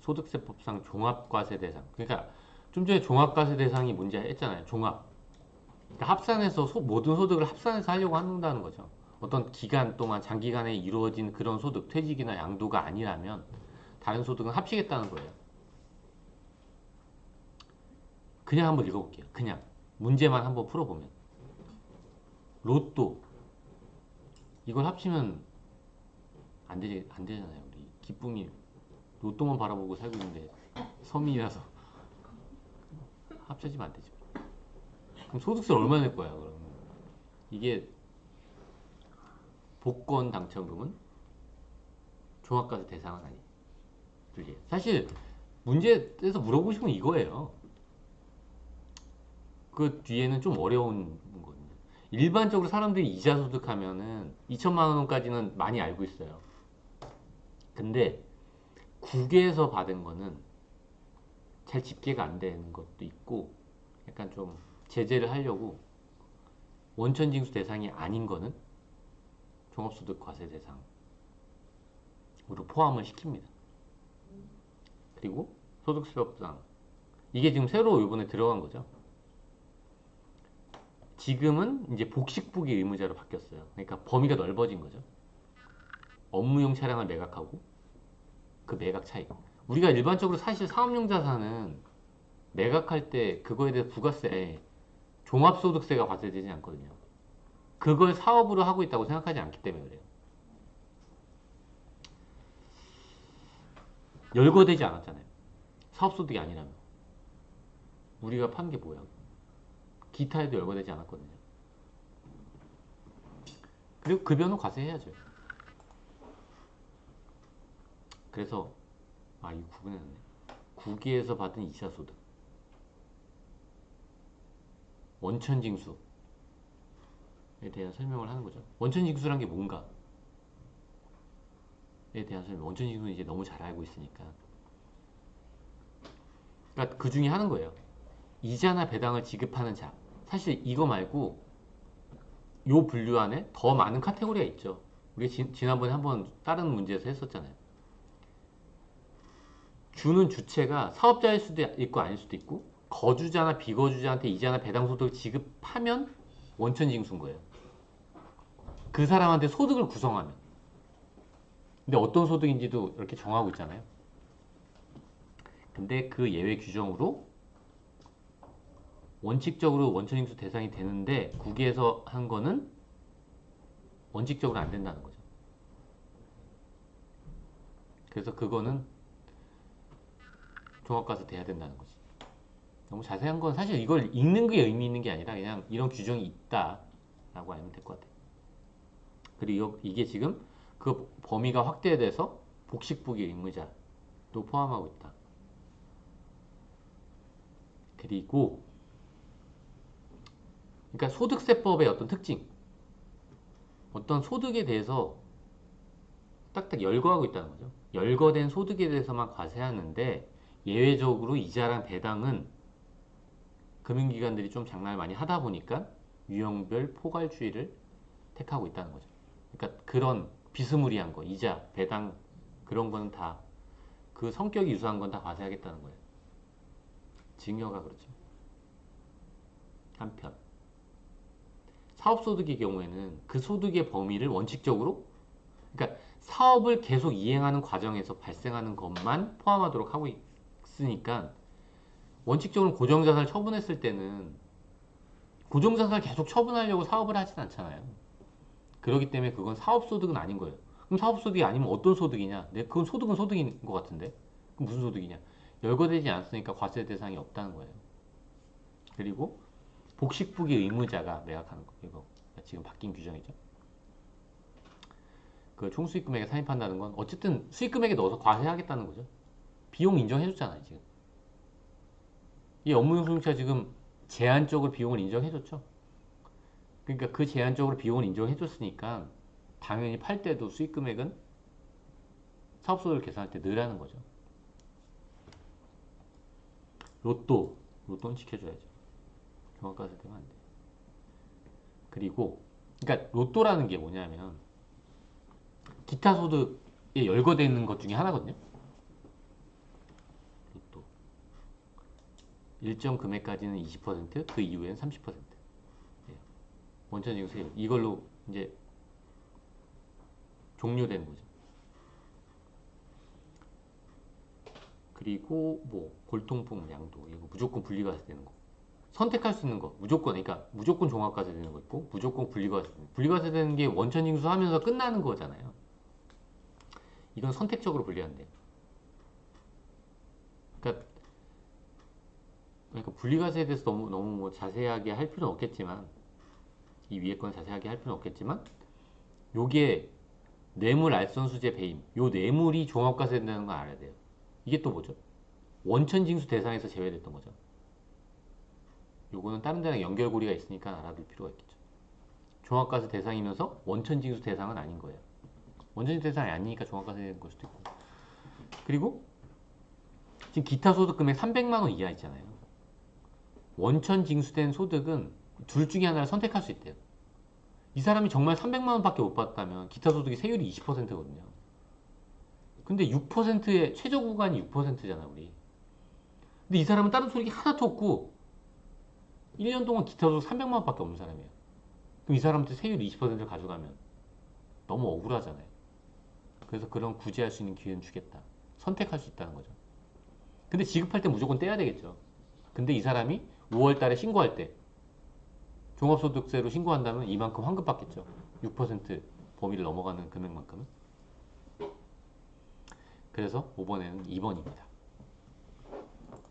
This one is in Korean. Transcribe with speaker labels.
Speaker 1: 소득세법상 종합과세 대상. 그러니까 좀 전에 종합과세 대상이 뭔지 했잖아요. 종합. 그러니까 합산해서 모든 소득을 합산해서 하려고 한다는 거죠. 어떤 기간 동안 장기간에 이루어진 그런 소득, 퇴직이나 양도가 아니라면 다른 소득은 합치겠다는 거예요. 그냥 한번 읽어볼게요. 그냥 문제만 한번 풀어보면 로또 이걸 합치면 안 되잖아요. 우리 기쁨이 로또만 바라보고 살고 있는데 서민이라서 합쳐지면 안 되죠. 그럼 소득세를 얼마 낼 거야, 그러면? 이게 복권 당첨금은 종합과세 대상은 아니에요. 둘이. 사실 문제에서 물어보고 싶은 건 이거예요. 그 뒤에는 좀 어려운 거거든요. 일반적으로 사람들이 이자 소득하면은 2천만 원까지는 많이 알고 있어요. 근데 국외에서 받은 거는 잘 집계가 안 되는 것도 있고 약간 좀 제재를 하려고 원천징수 대상이 아닌 거는 종합소득과세 대상으로 포함을 시킵니다. 그리고 소득세법상 이게 지금 새로 이번에 들어간 거죠. 지금은 이제 복식부기 의무자로 바뀌었어요. 그러니까 범위가 넓어진 거죠. 업무용 차량을 매각하고 그 매각 차익. 우리가 일반적으로 사실 사업용 자산은 매각할 때 그거에 대해 부가세, 종합소득세가 과세되지 않거든요. 그걸 사업으로 하고 있다고 생각하지 않기 때문에 그래요. 열거되지 않았잖아요. 사업소득이 아니라면. 우리가 판 게 뭐야? 기타에도 열거되지 않았거든요. 그리고 급여는 과세해야죠. 그래서 이 구분해놨네. 국외에서 받은 이자소득, 원천징수에 대한 설명을 하는 거죠. 원천징수란 게 뭔가에 대한 설명. 원천징수는 이제 너무 잘 알고 있으니까. 그러니까 그 중에 하는 거예요. 이자나 배당을 지급하는 자. 사실 이거 말고 요 분류 안에 더 많은 카테고리가 있죠. 우리 지난번에 한번 다른 문제에서 했었잖아요. 주는 주체가 사업자일 수도 있고 아닐 수도 있고 거주자나 비거주자한테 이자나 배당 소득을 지급하면 원천징수인 거예요. 그 사람한테 소득을 구성하면. 근데 어떤 소득인지도 이렇게 정하고 있잖아요. 근데 그 예외 규정으로 원칙적으로 원천징수 대상이 되는데 국외에서 한 거는 원칙적으로 안 된다는 거죠. 그래서 그거는 종합과세 돼야 된다는 거지. 너무 자세한 건 사실 이걸 읽는 게 의미 있는 게 아니라 그냥 이런 규정이 있다라고 알면 될 것 같아요. 그리고 이게 지금 그 범위가 확대돼서 복식부기 의무자도 포함하고 있다. 그리고 그러니까 소득세법의 어떤 특징, 어떤 소득에 대해서 딱딱 열거하고 있다는 거죠. 열거된 소득에 대해서만 과세하는데 예외적으로 이자랑 배당은 금융기관들이 좀 장난을 많이 하다 보니까 유형별 포괄주의를 택하고 있다는 거죠. 그러니까 그런 비스무리한 거, 이자, 배당 그런 거는 다 그 성격이 유사한 건 다 과세하겠다는 거예요. 증여가 그렇죠. 한편 사업소득의 경우에는 그 소득의 범위를 원칙적으로 그러니까 사업을 계속 이행하는 과정에서 발생하는 것만 포함하도록 하고 있으니까 원칙적으로 고정자산을 처분했을 때는 고정자산을 계속 처분하려고 사업을 하진 않잖아요. 그렇기 때문에 그건 사업소득은 아닌 거예요. 그럼 사업소득이 아니면 어떤 소득이냐? 그건 소득은 소득인 것 같은데 그럼 무슨 소득이냐? 열거되지 않았으니까 과세 대상이 없다는 거예요. 그리고 복식부기 의무자가 매각하는 거 이거 지금 바뀐 규정이죠. 그 총수익 금액에 산입한다는 건 어쨌든 수익 금액에 넣어서 과세하겠다는 거죠. 비용 인정해줬잖아요 지금. 이 업무용 소득차 지금 제한적으로 비용을 인정해줬죠. 그러니까 그 제한적으로 비용을 인정해줬으니까 당연히 팔 때도 수익 금액은 사업소득을 계산할 때 넣으라는 거죠. 로또는 지켜줘야죠. 종합과세 되면 안 돼. 그리고 그러니까 로또라는 게 뭐냐면 기타 소득에 열거되어 있는 것 중에 하나거든요. 일정 금액까지는 20%, 그 이후엔 30%. 예. 원천징수 세율. 이걸로 이제 종료되는 거죠. 그리고 뭐 골동품 양도 이거 무조건 분리과세 되는 거. 선택할 수 있는 거 무조건 그러니까 무조건 종합과세 되는 거 있고 무조건 분리과세 되는 거. 분리과세 되는 게 원천징수 하면서 끝나는 거잖아요. 이건 선택적으로 분리한대요. 그러니까 분리과세에 대해서 너무 뭐 자세하게 할 필요는 없겠지만 이 위에 건 자세하게 할 필요는 없겠지만 요게 뇌물 알선수재 배임 요 뇌물이 종합과세 된다는 걸 알아야 돼요. 이게 또 뭐죠? 원천징수 대상에서 제외됐던 거죠. 요거는 다른 데랑 연결고리가 있으니까 알아둘 필요가 있겠죠. 종합과세 대상이면서 원천징수 대상은 아닌 거예요. 원천징수 대상이 아니니까 종합과세 되는 걸 수도 있고. 그리고 지금 기타 소득 금액 300만 원 이하 있잖아요. 원천징수된 소득은 둘 중에 하나를 선택할 수 있대요. 이 사람이 정말 300만 원밖에 못 받았다면 기타 소득이 세율이 20%거든요. 근데 6%의 최저 구간이 6%잖아 우리. 근데 이 사람은 다른 소득이 하나도 없고 1년 동안 기타 소득 300만 원밖에 없는 사람이에요. 그럼 이 사람한테 세율 20%를 가져가면 너무 억울하잖아요. 그래서 그런 구제할 수 있는 기회는 주겠다. 선택할 수 있다는 거죠. 근데 지급할 때 무조건 떼야 되겠죠. 근데 이 사람이 5월 달에 신고할 때 종합소득세로 신고한다면 이만큼 환급 받겠죠. 6% 범위를 넘어가는 금액만큼은. 그래서 5번에는 2번입니다.